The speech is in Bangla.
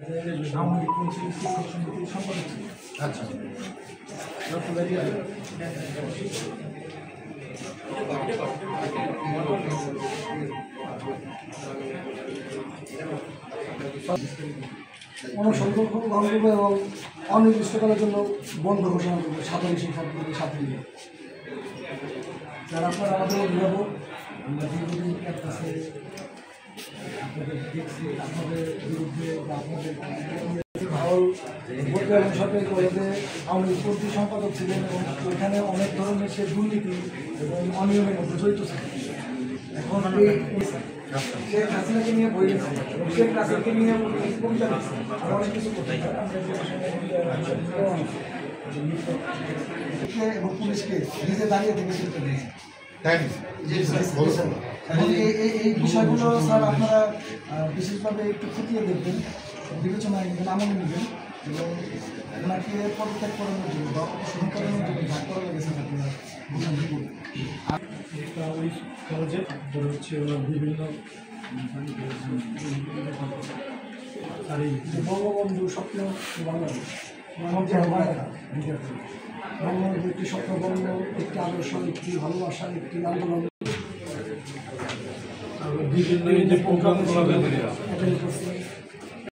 সামরিক পঞ্চায়েত শিক্ষক সমিতির সম্পাদক ছিল। আচ্ছা, অনশন এবং অনির্দিষ্টকালের জন্য বন্ধ ঘোষণা করবে সাধারণ শিক্ষা ছাত্রী যারা আপনারা আমাদের অভিভাবক। আমরা দীর্ঘদিন কাছে আপনাদের দেখছি আপনাদের বিরুদ্ধে বা আপনাদের ভাওয়াল এবং সরকারি কলেজে আওয়ামী লীগ কর্তৃ সম্পাদক ছিলেন এবং এখানে অনেক ধরনের সে দুর্নীতি এবং অনিয়মের মধ্যে জড়িত ছিলেন। এখন শেখ হাসিনাকে নিয়ে বই লিখছে এবং শেখ হাসিনাকে নিয়ে কবিতা লিখছে আর অনেক কিছু করতে এবং পুলিশকে নিজে দাঁড়িয়ে থেকে শিখতে দিয়েছে। এই বিষয়গুলো স্যার আপনারা বিশেষভাবে একটু খুঁটিয়ে দেখবেন, বিবেচনায় নেবেন, আমলে নেবেন এবং ওনাকে পদত্যাগ করানোর জন্য বা অপসারণ করানোর জন্য ভাগ করা লেগেছে আপনারা ওই কলেজে হচ্ছে ওনার বিভিন্ন আর এই বঙ্গবন্ধু স্বপ্ন বাংলাদেশ বঙ্গবন্ধু একটি স্বপ্নবঙ্গ, একটি আদর্শ, একটি ভালোবাসা, একটি আন্দোলন বিভিন্ন প্রোগ্রাম করছে।